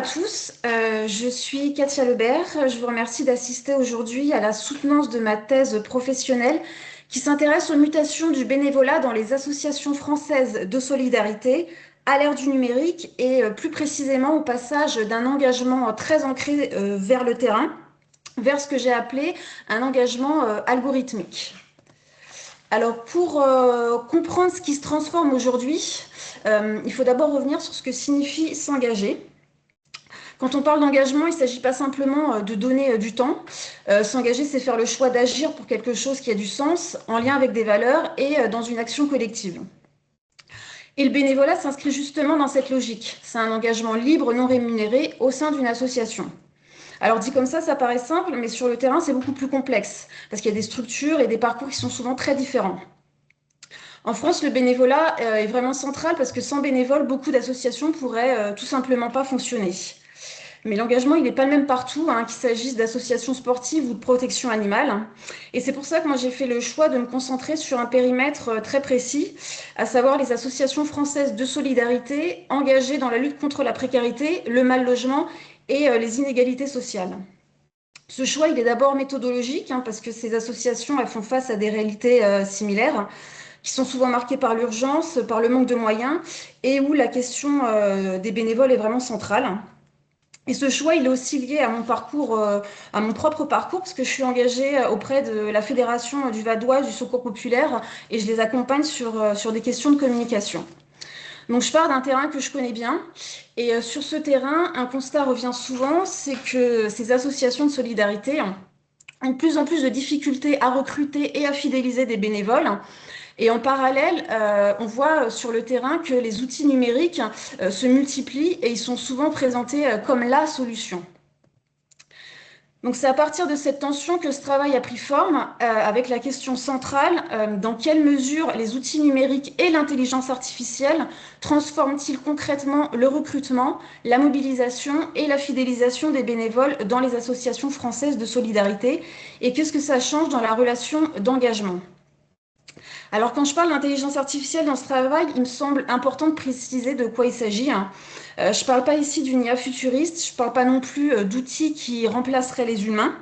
tous, je suis Katia Lebert. Je vous remercie d'assister aujourd'hui à la soutenance de ma thèse professionnelle qui s'intéresse aux mutations du bénévolat dans les associations françaises de solidarité à l'ère du numérique et plus précisément au passage d'un engagement très ancré vers le terrain, vers ce que j'ai appelé un engagement algorithmique. Alors pour comprendre ce qui se transforme aujourd'hui, il faut d'abord revenir sur ce que signifie s'engager. Quand on parle d'engagement, il ne s'agit pas simplement de donner du temps. S'engager, c'est faire le choix d'agir pour quelque chose qui a du sens, en lien avec des valeurs et dans une action collective. Et le bénévolat s'inscrit justement dans cette logique. C'est un engagement libre, non rémunéré, au sein d'une association. Alors dit comme ça paraît simple, mais sur le terrain, c'est beaucoup plus complexe, parce qu'il y a des structures et des parcours qui sont souvent très différents. En France, le bénévolat est vraiment central, parce que sans bénévoles, beaucoup d'associations pourraient tout simplement pas fonctionner. Mais l'engagement, il n'est pas le même partout, qu'il s'agisse d'associations sportives ou de protection animale. Et c'est pour ça que moi, j'ai fait le choix de me concentrer sur un périmètre très précis, à savoir les associations françaises de solidarité engagées dans la lutte contre la précarité, le mal-logement et les inégalités sociales. Ce choix, il est d'abord méthodologique, parce que ces associations, elles font face à des réalités similaires, qui sont souvent marquées par l'urgence, par le manque de moyens, et où la question des bénévoles est vraiment centrale. Et ce choix, il est aussi lié à mon parcours, à mon propre parcours, parce que je suis engagée auprès de la Fédération du Vadois du Secours populaire et je les accompagne sur des questions de communication. Donc je pars d'un terrain que je connais bien et sur ce terrain, un constat revient souvent, c'est que ces associations de solidarité ont de plus en plus de difficultés à recruter et à fidéliser des bénévoles. Et en parallèle, on voit sur le terrain que les outils numériques se multiplient et ils sont souvent présentés comme la solution. Donc c'est à partir de cette tension que ce travail a pris forme, avec la question centrale, dans quelle mesure les outils numériques et l'intelligence artificielle transforment-ils concrètement le recrutement, la mobilisation et la fidélisation des bénévoles dans les associations françaises de solidarité, et qu'est-ce que ça change dans la relation d'engagement. Alors, quand je parle d'intelligence artificielle dans ce travail, il me semble important de préciser de quoi il s'agit. Je ne parle pas ici d'une IA futuriste, je ne parle pas non plus d'outils qui remplaceraient les humains.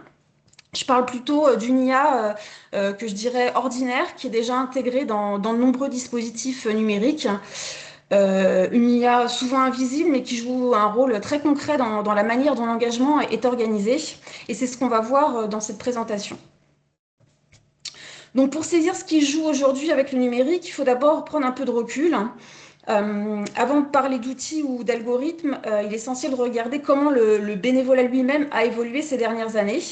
Je parle plutôt d'une IA que je dirais ordinaire, qui est déjà intégrée dans de nombreux dispositifs numériques. Une IA souvent invisible, mais qui joue un rôle très concret dans la manière dont l'engagement est organisé. Et c'est ce qu'on va voir dans cette présentation. Donc pour saisir ce qui joue aujourd'hui avec le numérique, il faut d'abord prendre un peu de recul. Avant de parler d'outils ou d'algorithmes, il est essentiel de regarder comment le bénévolat lui-même a évolué ces dernières années.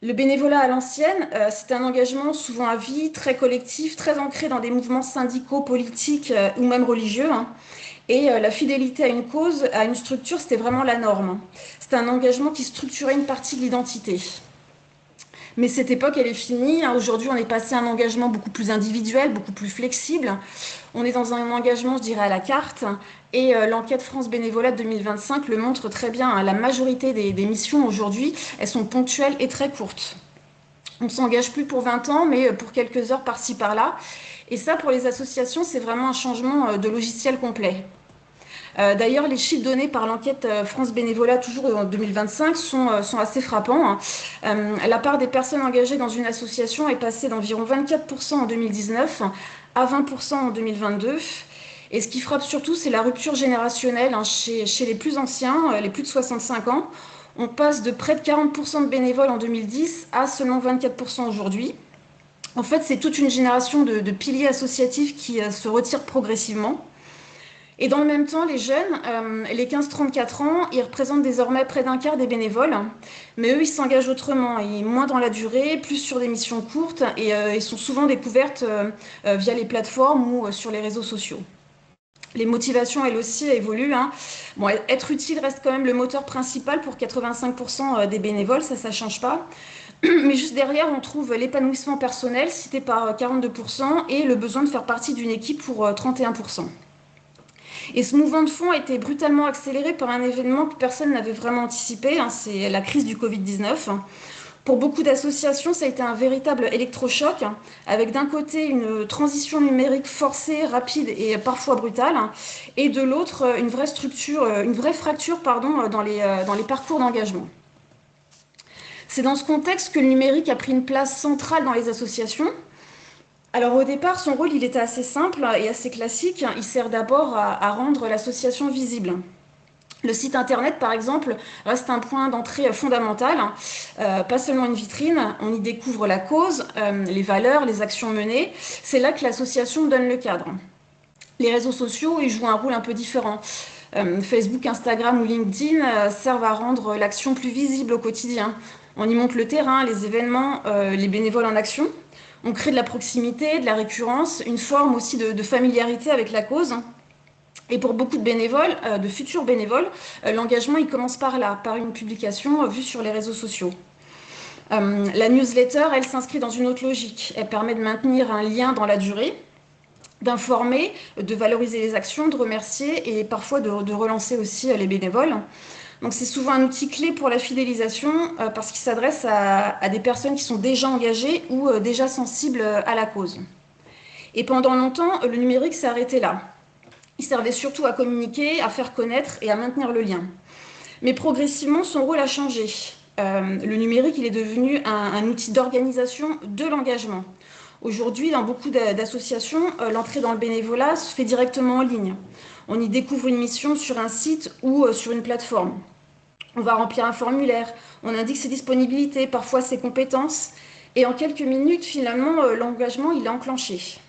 Le bénévolat à l'ancienne, c'est un engagement souvent à vie, très collectif, très ancré dans des mouvements syndicaux, politiques ou même religieux. Et la fidélité à une cause, à une structure, c'était vraiment la norme. C'était un engagement qui structurait une partie de l'identité. Mais cette époque, elle est finie. Aujourd'hui, on est passé à un engagement beaucoup plus individuel, beaucoup plus flexible. On est dans un engagement, je dirais, à la carte. Et l'enquête France Bénévolat 2025 le montre très bien. La majorité des missions aujourd'hui, elles sont ponctuelles et très courtes. On ne s'engage plus pour 20 ans, mais pour quelques heures par-ci, par-là. Et ça, pour les associations, c'est vraiment un changement de logiciel complet. D'ailleurs, les chiffres donnés par l'enquête France Bénévolat, toujours en 2025, sont assez frappants. La part des personnes engagées dans une association est passée d'environ 24% en 2019 à 20% en 2022. Et ce qui frappe surtout, c'est la rupture générationnelle chez les plus anciens, les plus de 65 ans. On passe de près de 40% de bénévoles en 2010 à seulement 24% aujourd'hui. En fait, c'est toute une génération de piliers associatifs qui se retirent progressivement. Et dans le même temps, les jeunes, les 15-34 ans, ils représentent désormais près d'un quart des bénévoles. Mais eux, ils s'engagent autrement, et moins dans la durée, plus sur des missions courtes, et ils sont souvent découvertes via les plateformes ou sur les réseaux sociaux. Les motivations, elles aussi, évoluent. Bon, être utile reste quand même le moteur principal pour 85% des bénévoles, ça ne change pas. Mais juste derrière, on trouve l'épanouissement personnel, cité par 42%, et le besoin de faire partie d'une équipe pour 31%. Et ce mouvement de fond a été brutalement accéléré par un événement que personne n'avait vraiment anticipé, c'est la crise du Covid-19. Pour beaucoup d'associations, ça a été un véritable électrochoc, avec d'un côté une transition numérique forcée, rapide et parfois brutale, et de l'autre une vraie fracture pardon, dans les parcours d'engagement. C'est dans ce contexte que le numérique a pris une place centrale dans les associations. Alors au départ, son rôle il était assez simple et assez classique. Il sert d'abord à rendre l'association visible. Le site internet, par exemple, reste un point d'entrée fondamental, pas seulement une vitrine, on y découvre la cause, les valeurs, les actions menées. C'est là que l'association donne le cadre. Les réseaux sociaux y jouent un rôle un peu différent. Facebook, Instagram ou LinkedIn servent à rendre l'action plus visible au quotidien. On y montre le terrain, les événements, les bénévoles en action. On crée de la proximité, de la récurrence, une forme aussi de familiarité avec la cause. Et pour beaucoup de bénévoles, de futurs bénévoles, l'engagement il commence par là, par une publication vue sur les réseaux sociaux. La newsletter, elle s'inscrit dans une autre logique. Elle permet de maintenir un lien dans la durée, d'informer, de valoriser les actions, de remercier et parfois de relancer aussi les bénévoles. Donc c'est souvent un outil clé pour la fidélisation parce qu'il s'adresse à des personnes qui sont déjà engagées ou déjà sensibles à la cause. Et pendant longtemps, le numérique s'est arrêté là. Il servait surtout à communiquer, à faire connaître et à maintenir le lien. Mais progressivement, son rôle a changé. Le numérique, il est devenu un outil d'organisation de l'engagement. Aujourd'hui, dans beaucoup d'associations, l'entrée dans le bénévolat se fait directement en ligne. On y découvre une mission sur un site ou sur une plateforme. On va remplir un formulaire, on indique ses disponibilités, parfois ses compétences, et en quelques minutes, finalement, l'engagement, il est enclenché.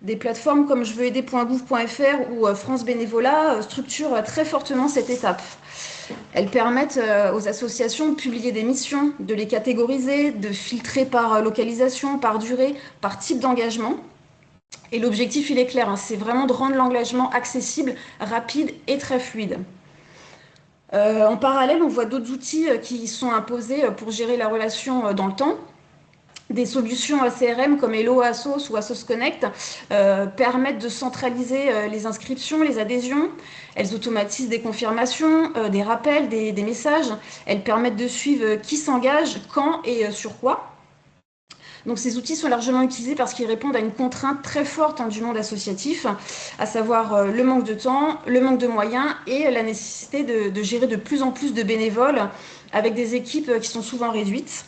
Des plateformes comme jeveuxaider.gouv.fr ou France Bénévolat structurent très fortement cette étape. Elles permettent aux associations de publier des missions, de les catégoriser, de filtrer par localisation, par durée, par type d'engagement. Et l'objectif, il est clair, hein, c'est vraiment de rendre l'engagement accessible, rapide et très fluide. En parallèle, on voit d'autres outils qui sont imposés pour gérer la relation dans le temps. Des solutions CRM comme Hello Assos ou Assos Connect permettent de centraliser les inscriptions, les adhésions. Elles automatisent des confirmations, des rappels, des messages. Elles permettent de suivre qui s'engage, quand et sur quoi. Donc ces outils sont largement utilisés parce qu'ils répondent à une contrainte très forte du monde associatif, à savoir le manque de temps, le manque de moyens et la nécessité de gérer de plus en plus de bénévoles avec des équipes qui sont souvent réduites.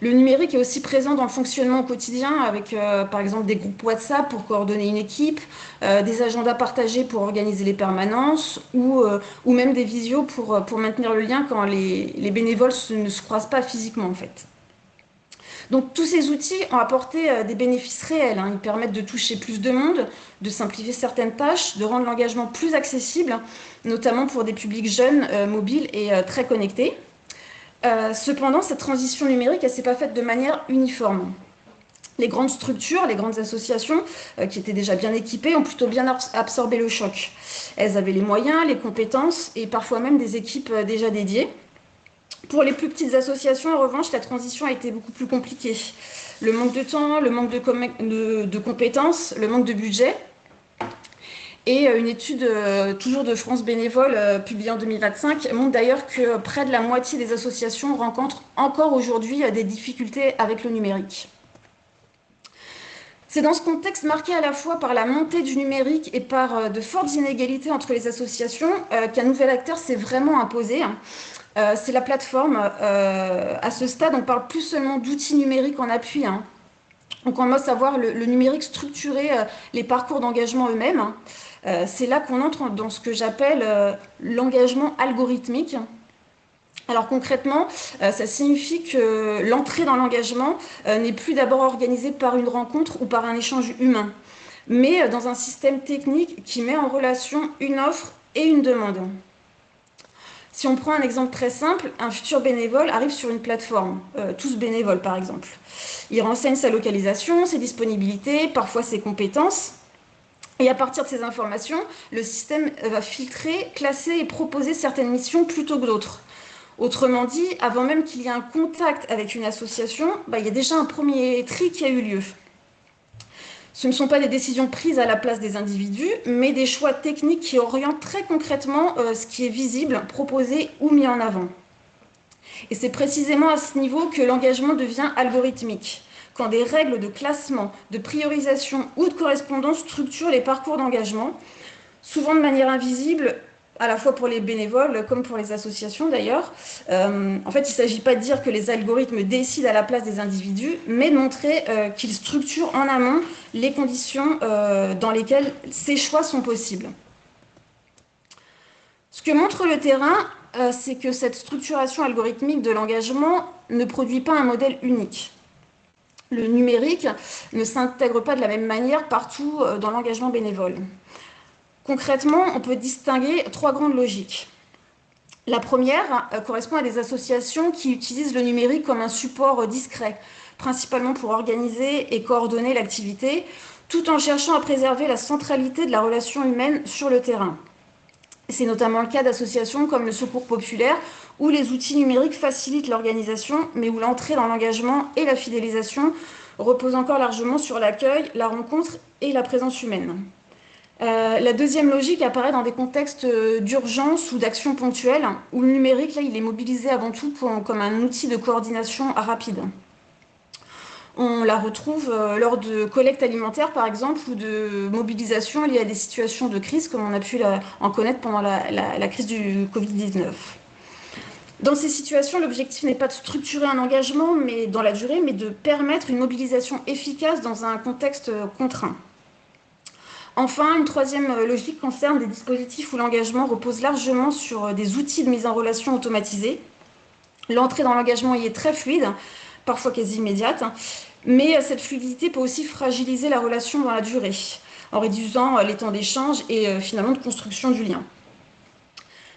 Le numérique est aussi présent dans le fonctionnement au quotidien avec, par exemple, des groupes WhatsApp pour coordonner une équipe, des agendas partagés pour organiser les permanences ou même des visios pour maintenir le lien quand les bénévoles ne se croisent pas physiquement, en fait. Donc tous ces outils ont apporté des bénéfices réels, hein. Ils permettent de toucher plus de monde, de simplifier certaines tâches, de rendre l'engagement plus accessible, notamment pour des publics jeunes, mobiles et très connectés. Cependant, cette transition numérique, elle ne s'est pas faite de manière uniforme. Les grandes structures, les grandes associations qui étaient déjà bien équipées ont plutôt bien absorbé le choc. Elles avaient les moyens, les compétences et parfois même des équipes déjà dédiées. Pour les plus petites associations, en revanche, la transition a été beaucoup plus compliquée. Le manque de temps, le manque de compétences, le manque de budget. Et une étude toujours de France Bénévole publiée en 2025 montre d'ailleurs que près de la moitié des associations rencontrent encore aujourd'hui des difficultés avec le numérique. C'est dans ce contexte marqué à la fois par la montée du numérique et par de fortes inégalités entre les associations qu'un nouvel acteur s'est vraiment imposé. C'est la plateforme. À ce stade, on parle plus seulement d'outils numériques en appui, hein. On commence à voir le numérique structurer les parcours d'engagement eux-mêmes. C'est là qu'on entre dans ce que j'appelle l'engagement algorithmique. Alors concrètement, ça signifie que l'entrée dans l'engagement n'est plus d'abord organisée par une rencontre ou par un échange humain, mais dans un système technique qui met en relation une offre et une demande. Si on prend un exemple très simple, un futur bénévole arrive sur une plateforme, tous bénévoles par exemple. Il renseigne sa localisation, ses disponibilités, parfois ses compétences. Et à partir de ces informations, le système va filtrer, classer et proposer certaines missions plutôt que d'autres. Autrement dit, avant même qu'il y ait un contact avec une association, il y a déjà un premier tri qui a eu lieu. Ce ne sont pas des décisions prises à la place des individus, mais des choix techniques qui orientent très concrètement ce qui est visible, proposé ou mis en avant. Et c'est précisément à ce niveau que l'engagement devient algorithmique, quand des règles de classement, de priorisation ou de correspondance structurent les parcours d'engagement, souvent de manière invisible, à la fois pour les bénévoles comme pour les associations d'ailleurs. En fait, il ne s'agit pas de dire que les algorithmes décident à la place des individus, mais de montrer qu'ils structurent en amont les conditions dans lesquelles ces choix sont possibles. Ce que montre le terrain, c'est que cette structuration algorithmique de l'engagement ne produit pas un modèle unique. Le numérique ne s'intègre pas de la même manière partout dans l'engagement bénévole. Concrètement, on peut distinguer trois grandes logiques. La première correspond à des associations qui utilisent le numérique comme un support discret, principalement pour organiser et coordonner l'activité, tout en cherchant à préserver la centralité de la relation humaine sur le terrain. C'est notamment le cas d'associations comme le Secours populaire, où les outils numériques facilitent l'organisation, mais où l'entrée dans l'engagement et la fidélisation reposent encore largement sur l'accueil, la rencontre et la présence humaine. La deuxième logique apparaît dans des contextes d'urgence ou d'action ponctuelle, où le numérique, là, il est mobilisé avant tout comme un outil de coordination rapide. On la retrouve lors de collectes alimentaires, par exemple, ou de mobilisations liées à des situations de crise, comme on a pu en connaître pendant la crise du Covid-19. Dans ces situations, l'objectif n'est pas de structurer un engagement dans la durée, mais de permettre une mobilisation efficace dans un contexte contraint. Enfin, une troisième logique concerne des dispositifs où l'engagement repose largement sur des outils de mise en relation automatisés. L'entrée dans l'engagement y est très fluide, parfois quasi immédiate, mais cette fluidité peut aussi fragiliser la relation dans la durée, en réduisant les temps d'échange et finalement de construction du lien.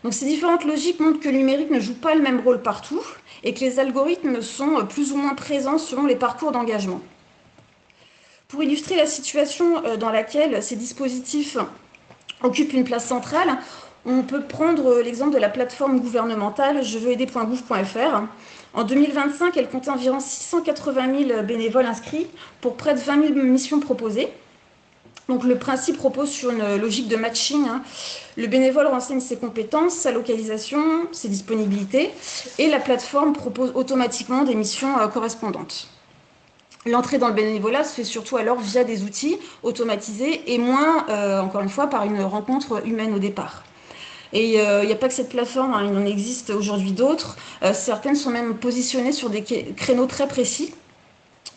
Donc ces différentes logiques montrent que le numérique ne joue pas le même rôle partout et que les algorithmes sont plus ou moins présents selon les parcours d'engagement. Pour illustrer la situation dans laquelle ces dispositifs occupent une place centrale, on peut prendre l'exemple de la plateforme gouvernementale jeveuxaider.gouv.fr. En 2025, elle comptait environ 680 000 bénévoles inscrits pour près de 20 000 missions proposées. Donc le principe repose sur une logique de matching. Le bénévole renseigne ses compétences, sa localisation, ses disponibilités, et la plateforme propose automatiquement des missions correspondantes. L'entrée dans le bénévolat se fait surtout alors via des outils automatisés et moins, encore une fois, par une rencontre humaine au départ. Et il n'y a pas que cette plateforme, il en existe aujourd'hui d'autres. Certaines sont même positionnées sur des créneaux très précis,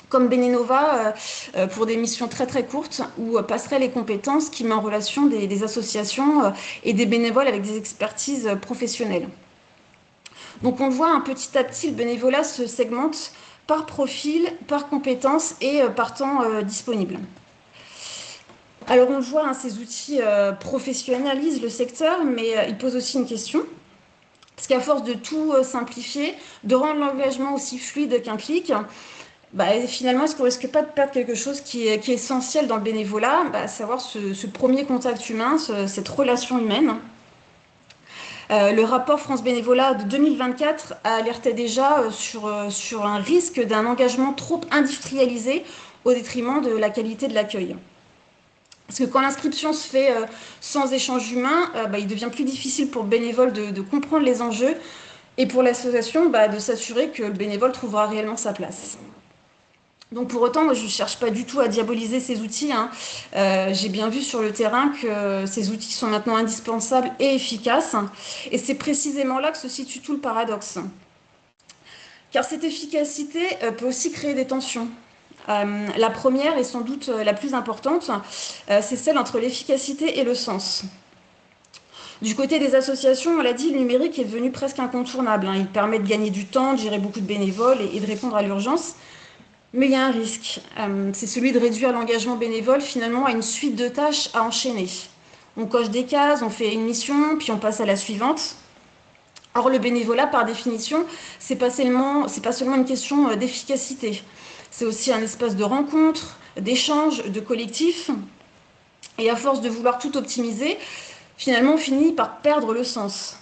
comme Bénénova pour des missions très très courtes, ou Passerelle et compétences qui met en relation des associations et des bénévoles avec des expertises professionnelles. Donc on le voit, petit à petit, le bénévolat se segmente par profil, par compétences et par temps disponible. Alors on le voit, ces outils professionnalisent le secteur, mais ils posent aussi une question. Parce qu'à force de tout simplifier, de rendre l'engagement aussi fluide qu'un clic, finalement, est-ce qu'on ne risque pas de perdre quelque chose qui est essentiel dans le bénévolat, à savoir ce premier contact humain, cette relation humaine. Le rapport France Bénévolat de 2024 alertait déjà sur un risque d'un engagement trop industrialisé au détriment de la qualité de l'accueil. Parce que quand l'inscription se fait sans échange humain, il devient plus difficile pour le bénévole de comprendre les enjeux et pour l'association de s'assurer que le bénévole trouvera réellement sa place. Donc pour autant, moi, je ne cherche pas du tout à diaboliser ces outils. J'ai bien vu sur le terrain que ces outils sont maintenant indispensables et efficaces. Et c'est précisément là que se situe tout le paradoxe. Car cette efficacité peut aussi créer des tensions. La première, et sans doute la plus importante, c'est celle entre l'efficacité et le sens. Du côté des associations, on l'a dit, le numérique est devenu presque incontournable. Il permet de gagner du temps, de gérer beaucoup de bénévoles et de répondre à l'urgence. Mais il y a un risque, c'est celui de réduire l'engagement bénévole finalement à une suite de tâches à enchaîner. On coche des cases, on fait une mission, puis on passe à la suivante. Or, le bénévolat, par définition, c'est pas seulement une question d'efficacité. C'est aussi un espace de rencontre, d'échange, de collectif. Et à force de vouloir tout optimiser, finalement, on finit par perdre le sens.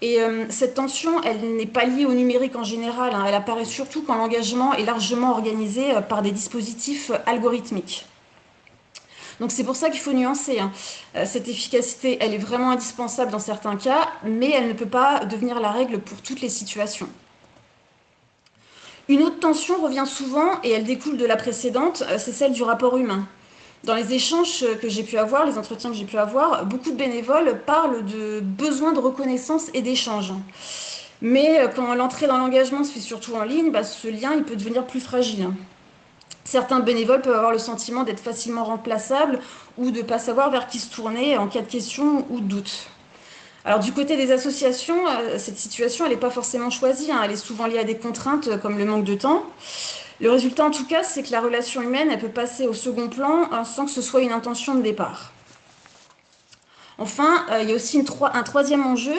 Et cette tension, elle n'est pas liée au numérique en général. Elle apparaît surtout quand l'engagement est largement organisé par des dispositifs algorithmiques. Donc c'est pour ça qu'il faut nuancer. Cette efficacité, elle est vraiment indispensable dans certains cas, mais elle ne peut pas devenir la règle pour toutes les situations. Une autre tension revient souvent et elle découle de la précédente, c'est celle du rapport humain. Dans les échanges que j'ai pu avoir, les entretiens que j'ai pu avoir, beaucoup de bénévoles parlent de besoin de reconnaissance et d'échange. Mais quand l'entrée dans l'engagement se fait surtout en ligne, ce lien il peut devenir plus fragile. Certains bénévoles peuvent avoir le sentiment d'être facilement remplaçables ou de ne pas savoir vers qui se tourner en cas de question ou de doute. Alors du côté des associations, cette situation, elle n'est pas forcément choisie, hein. Elle est souvent liée à des contraintes comme le manque de temps. Le résultat, en tout cas, c'est que la relation humaine, elle peut passer au second plan sans que ce soit une intention de départ. Enfin, il y a aussi un troisième enjeu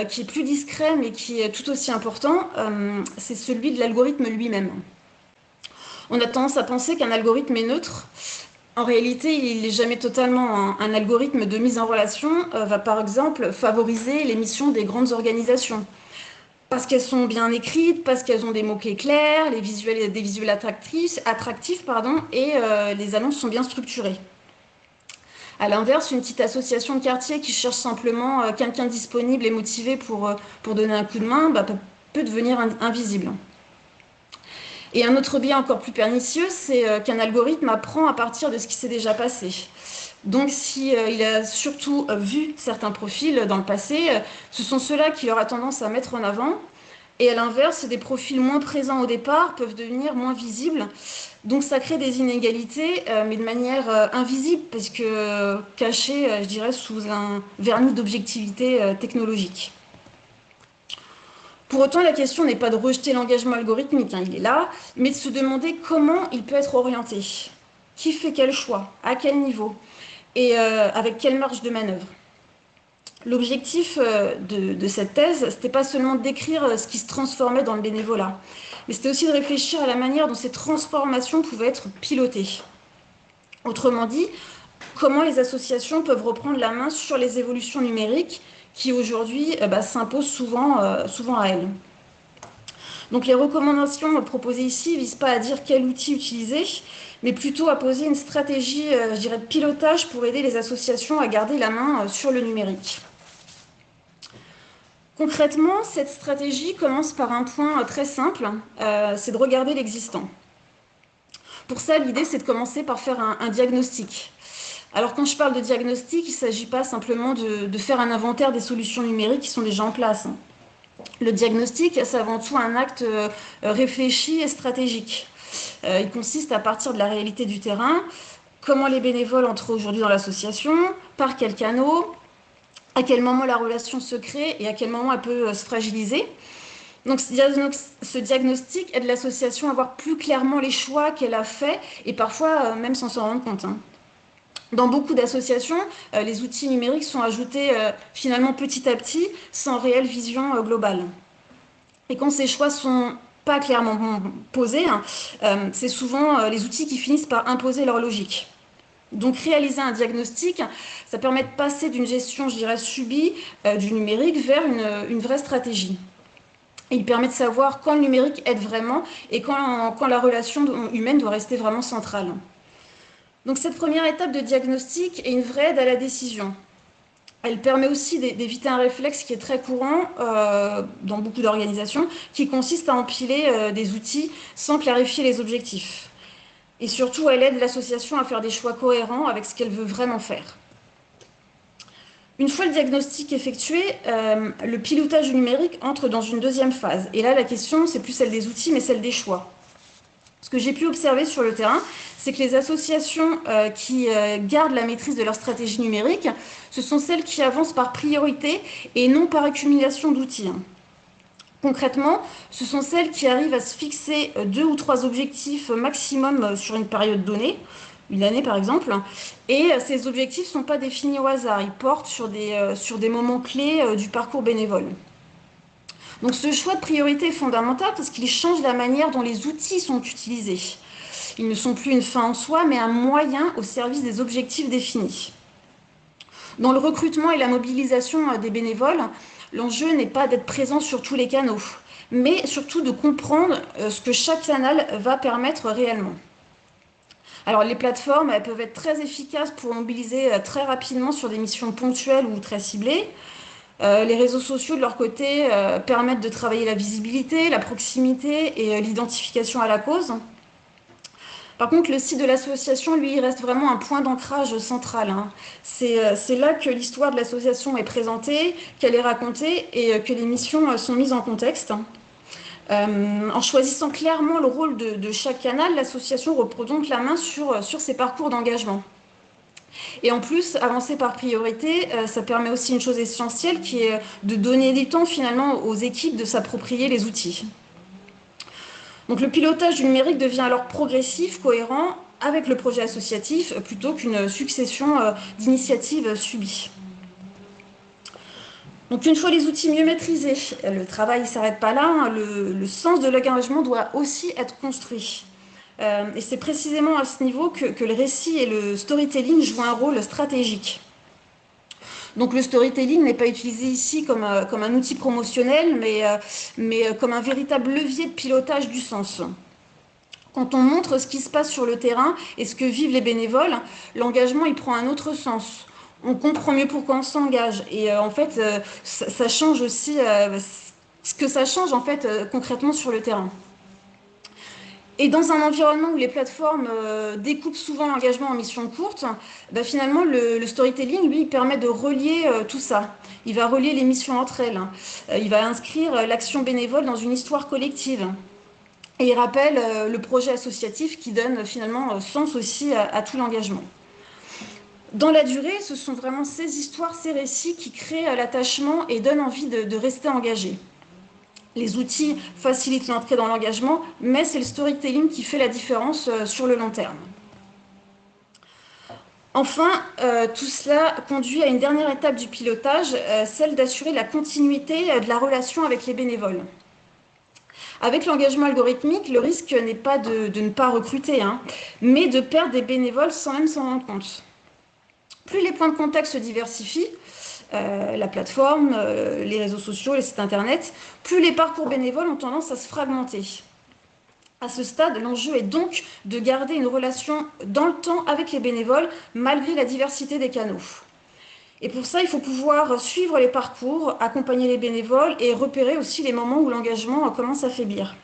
qui est plus discret, mais qui est tout aussi important, c'est celui de l'algorithme lui-même. On a tendance à penser qu'un algorithme est neutre. En réalité, il n'est jamais totalement un algorithme de mise en relation, va par exemple favoriser l'émission des grandes organisations. Parce qu'elles sont bien écrites, parce qu'elles ont des mots-clés clairs, des visuels attractifs, et les annonces sont bien structurées. À l'inverse, une petite association de quartier qui cherche simplement quelqu'un disponible et motivé pour donner un coup de main peut devenir invisible. Et un autre biais encore plus pernicieux, c'est qu'un algorithme apprend à partir de ce qui s'est déjà passé. Donc, si il a surtout vu certains profils dans le passé, ce sont ceux-là qu'il aura tendance à mettre en avant. Et à l'inverse, des profils moins présents au départ peuvent devenir moins visibles. Donc, ça crée des inégalités, mais de manière invisible, parce que cachée, je dirais, sous un vernis d'objectivité technologique. Pour autant, la question n'est pas de rejeter l'engagement algorithmique, hein, il est là, mais de se demander comment il peut être orienté. Qui fait quel choix, à quel niveau, et avec quelle marge de manœuvre. L'objectif de cette thèse, c'était pas seulement de décrire ce qui se transformait dans le bénévolat, mais c'était aussi de réfléchir à la manière dont ces transformations pouvaient être pilotées. Autrement dit, comment les associations peuvent reprendre la main sur les évolutions numériques qui aujourd'hui s'imposent souvent à elles. Donc les recommandations proposées ici ne visent pas à dire quel outil utiliser, mais plutôt à poser une stratégie, je dirais, de pilotage pour aider les associations à garder la main sur le numérique. Concrètement, cette stratégie commence par un point très simple, c'est de regarder l'existant. Pour ça, l'idée, c'est de commencer par faire un diagnostic. Alors quand je parle de diagnostic, il ne s'agit pas simplement de faire un inventaire des solutions numériques qui sont déjà en place. Le diagnostic, c'est avant tout un acte réfléchi et stratégique. Il consiste à partir de la réalité du terrain, comment les bénévoles entrent aujourd'hui dans l'association, par quels canaux, à quel moment la relation se crée et à quel moment elle peut se fragiliser. Donc ce diagnostic aide l'association à voir plus clairement les choix qu'elle a faits et parfois même sans s'en rendre compte. Dans beaucoup d'associations, les outils numériques sont ajoutés finalement petit à petit, sans réelle vision globale. Et quand ces choix sont pas clairement posés, c'est souvent les outils qui finissent par imposer leur logique. Donc réaliser un diagnostic, ça permet de passer d'une gestion, je dirais, subie du numérique vers une vraie stratégie. Et il permet de savoir quand le numérique aide vraiment et quand la relation humaine doit rester vraiment centrale. Donc cette première étape de diagnostic est une vraie aide à la décision. Elle permet aussi d'éviter un réflexe qui est très courant dans beaucoup d'organisations, qui consiste à empiler des outils sans clarifier les objectifs. Et surtout, elle aide l'association à faire des choix cohérents avec ce qu'elle veut vraiment faire. Une fois le diagnostic effectué, le pilotage du numérique entre dans une deuxième phase. Et là, la question, c'est plus celle des outils, mais celle des choix. Ce que j'ai pu observer sur le terrain, c'est que les associations qui gardent la maîtrise de leur stratégie numérique, ce sont celles qui avancent par priorité et non par accumulation d'outils. Concrètement, ce sont celles qui arrivent à se fixer 2 ou 3 objectifs maximum sur une période donnée, une année par exemple, et ces objectifs ne sont pas définis au hasard, ils portent sur des moments clés du parcours bénévole. Donc ce choix de priorité est fondamental parce qu'il change la manière dont les outils sont utilisés. Ils ne sont plus une fin en soi, mais un moyen au service des objectifs définis. Dans le recrutement et la mobilisation des bénévoles, l'enjeu n'est pas d'être présent sur tous les canaux, mais surtout de comprendre ce que chaque canal va permettre réellement. Alors les plateformes, elles peuvent être très efficaces pour mobiliser très rapidement sur des missions ponctuelles ou très ciblées. Les réseaux sociaux, de leur côté, permettent de travailler la visibilité, la proximité et l'identification à la cause. Par contre, le site de l'association, lui, il reste vraiment un point d'ancrage central, hein. C'est là que l'histoire de l'association est présentée, qu'elle est racontée et que les missions sont mises en contexte. En choisissant clairement le rôle de chaque canal, l'association reprend donc la main sur ses parcours d'engagement. Et en plus, avancer par priorité, ça permet aussi une chose essentielle qui est de donner du temps finalement aux équipes de s'approprier les outils. Donc le pilotage du numérique devient alors progressif, cohérent avec le projet associatif plutôt qu'une succession d'initiatives subies. Donc une fois les outils mieux maîtrisés, le travail ne s'arrête pas là, hein, le sens de l'engagement doit aussi être construit. Et c'est précisément à ce niveau que le récit et le storytelling jouent un rôle stratégique. Donc le storytelling n'est pas utilisé ici comme un outil promotionnel, mais comme un véritable levier de pilotage du sens. Quand on montre ce qui se passe sur le terrain et ce que vivent les bénévoles, l'engagement il prend un autre sens. On comprend mieux pourquoi on s'engage. Et en fait, ça change aussi ce que ça change en fait concrètement sur le terrain. Et dans un environnement où les plateformes découpent souvent l'engagement en missions courtes, bah finalement, le storytelling, lui, permet de relier tout ça. Il va relier les missions entre elles. Il va inscrire l'action bénévole dans une histoire collective. Et il rappelle le projet associatif qui donne finalement sens aussi à tout l'engagement. Dans la durée, ce sont vraiment ces histoires, ces récits qui créent l'attachement et donnent envie de rester engagé. Les outils facilitent l'entrée dans l'engagement, mais c'est le storytelling qui fait la différence sur le long terme. Enfin, tout cela conduit à une dernière étape du pilotage, celle d'assurer la continuité de la relation avec les bénévoles. Avec l'engagement algorithmique, le risque n'est pas de ne pas recruter, hein, mais de perdre des bénévoles sans même s'en rendre compte. Plus les points de contact se diversifient, la plateforme, les réseaux sociaux, les sites internet, plus les parcours bénévoles ont tendance à se fragmenter. À ce stade, l'enjeu est donc de garder une relation dans le temps avec les bénévoles, malgré la diversité des canaux. Et pour ça, il faut pouvoir suivre les parcours, accompagner les bénévoles et repérer aussi les moments où l'engagement commence à faiblir.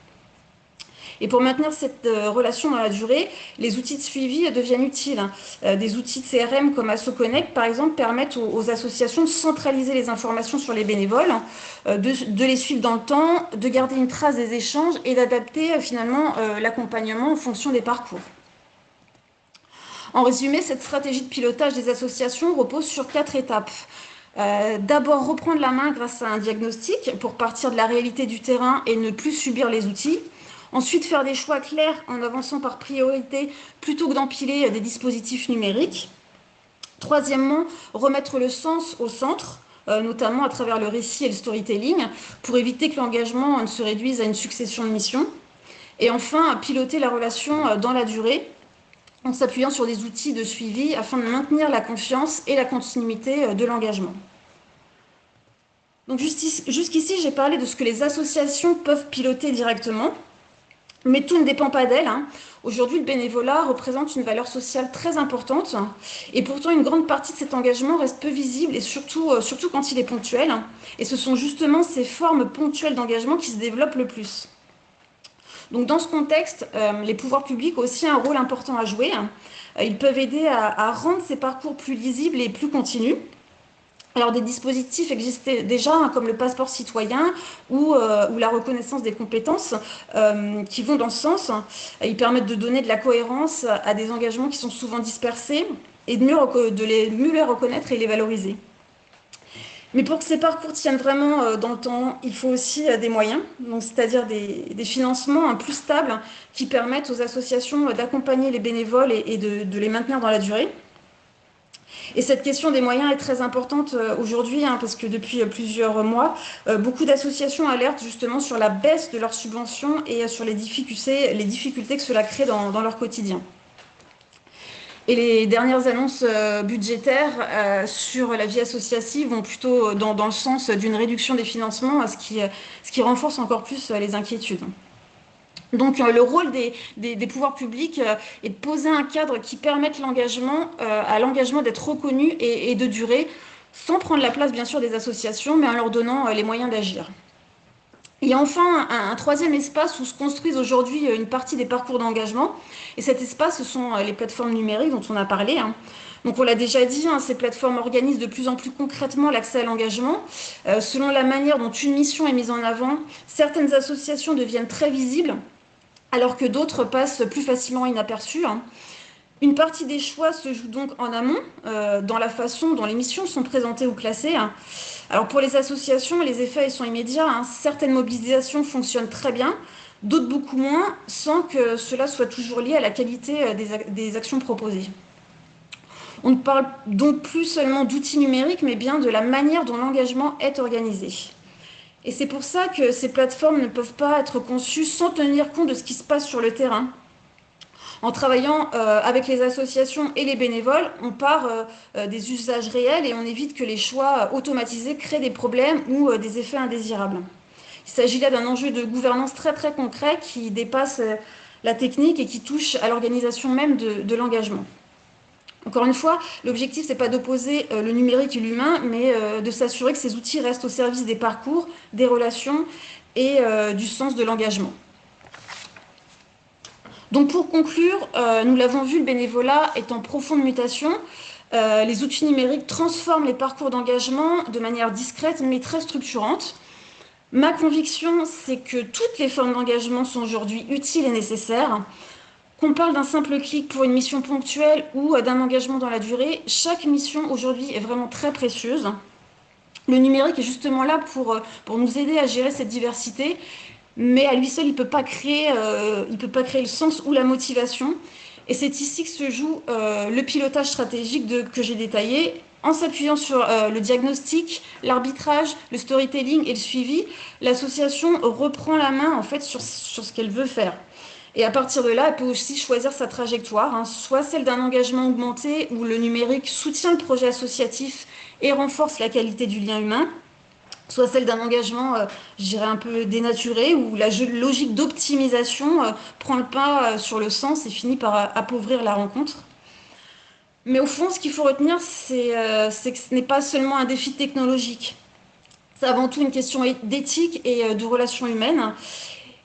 Et pour maintenir cette relation dans la durée, les outils de suivi deviennent utiles. Des outils de CRM comme AssoConnect, par exemple, permettent aux associations de centraliser les informations sur les bénévoles, de les suivre dans le temps, de garder une trace des échanges et d'adapter finalement l'accompagnement en fonction des parcours. En résumé, cette stratégie de pilotage des associations repose sur 4 étapes. D'abord, reprendre la main grâce à un diagnostic pour partir de la réalité du terrain et ne plus subir les outils. Ensuite, faire des choix clairs en avançant par priorité plutôt que d'empiler des dispositifs numériques. Troisièmement, remettre le sens au centre, notamment à travers le récit et le storytelling, pour éviter que l'engagement ne se réduise à une succession de missions. Et enfin, piloter la relation dans la durée, en s'appuyant sur des outils de suivi afin de maintenir la confiance et la continuité de l'engagement. Donc jusqu'ici, j'ai parlé de ce que les associations peuvent piloter directement. Mais tout ne dépend pas d'elle, hein. Aujourd'hui, le bénévolat représente une valeur sociale très importante et pourtant une grande partie de cet engagement reste peu visible et surtout quand il est ponctuel. Et ce sont justement ces formes ponctuelles d'engagement qui se développent le plus. Donc dans ce contexte, les pouvoirs publics ont aussi un rôle important à jouer. Ils peuvent aider à rendre ces parcours plus lisibles et plus continus. Alors des dispositifs existaient déjà, hein, comme le passeport citoyen ou la reconnaissance des compétences qui vont dans ce sens. Ils permettent de donner de la cohérence à des engagements qui sont souvent dispersés et de mieux les reconnaître et les valoriser. Mais pour que ces parcours tiennent vraiment dans le temps, il faut aussi des moyens, donc c'est-à-dire des financements plus stables qui permettent aux associations d'accompagner les bénévoles et de les maintenir dans la durée. Et cette question des moyens est très importante aujourd'hui, hein, parce que depuis plusieurs mois, beaucoup d'associations alertent justement sur la baisse de leurs subventions et sur les difficultés que cela crée dans leur quotidien. Et les dernières annonces budgétaires sur la vie associative vont plutôt dans le sens d'une réduction des financements, ce qui renforce encore plus les inquiétudes. Donc le rôle des pouvoirs publics est de poser un cadre qui permette à l'engagement d'être reconnu et de durer, sans prendre la place bien sûr des associations, mais en leur donnant les moyens d'agir. Il y a enfin un troisième espace où se construisent aujourd'hui une partie des parcours d'engagement. Et cet espace, ce sont les plateformes numériques dont on a parlé, hein. Donc on l'a déjà dit, hein, ces plateformes organisent de plus en plus concrètement l'accès à l'engagement. Selon la manière dont une mission est mise en avant, certaines associations deviennent très visibles, alors que d'autres passent plus facilement inaperçues, hein. Une partie des choix se joue donc en amont, dans la façon dont les missions sont présentées ou classées, hein. Alors pour les associations, les effets ils sont immédiats, hein. Certaines mobilisations fonctionnent très bien, d'autres beaucoup moins, sans que cela soit toujours lié à la qualité des actions proposées. On ne parle donc plus seulement d'outils numériques, mais bien de la manière dont l'engagement est organisé. Et c'est pour ça que ces plateformes ne peuvent pas être conçues sans tenir compte de ce qui se passe sur le terrain. En travaillant avec les associations et les bénévoles, on part des usages réels et on évite que les choix automatisés créent des problèmes ou des effets indésirables. Il s'agit là d'un enjeu de gouvernance très très concret qui dépasse la technique et qui touche à l'organisation même de l'engagement. Encore une fois, l'objectif, c'est pas d'opposer le numérique et l'humain, mais de s'assurer que ces outils restent au service des parcours, des relations et du sens de l'engagement. Donc pour conclure, nous l'avons vu, le bénévolat est en profonde mutation. Les outils numériques transforment les parcours d'engagement de manière discrète mais très structurante. Ma conviction, c'est que toutes les formes d'engagement sont aujourd'hui utiles et nécessaires. Qu'on parle d'un simple clic pour une mission ponctuelle ou d'un engagement dans la durée, chaque mission aujourd'hui est vraiment très précieuse. Le numérique est justement là pour nous aider à gérer cette diversité, mais à lui seul, il peut pas créer le sens ou la motivation. Et c'est ici que se joue le pilotage stratégique que j'ai détaillé. En s'appuyant sur le diagnostic, l'arbitrage, le storytelling et le suivi, l'association reprend la main en fait sur ce qu'elle veut faire. Et à partir de là, elle peut aussi choisir sa trajectoire, hein, soit celle d'un engagement augmenté où le numérique soutient le projet associatif et renforce la qualité du lien humain, soit celle d'un engagement, je dirais, un peu dénaturé, où la logique d'optimisation prend le pas sur le sens et finit par appauvrir la rencontre. Mais au fond, ce qu'il faut retenir, c'est que ce n'est pas seulement un défi technologique. C'est avant tout une question d'éthique et de relations humaines.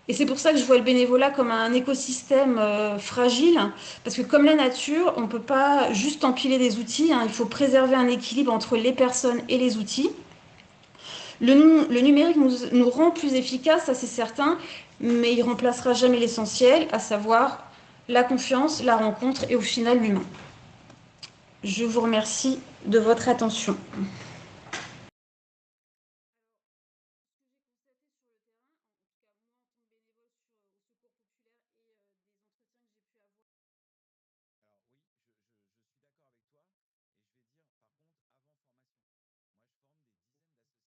Et c'est pour ça que je vois le bénévolat comme un écosystème fragile, parce que comme la nature, on ne peut pas juste empiler des outils, hein, il faut préserver un équilibre entre les personnes et les outils. Le numérique nous rend plus efficaces, ça c'est certain, mais il remplacera jamais l'essentiel, à savoir la confiance, la rencontre et au final l'humain. Je vous remercie de votre attention.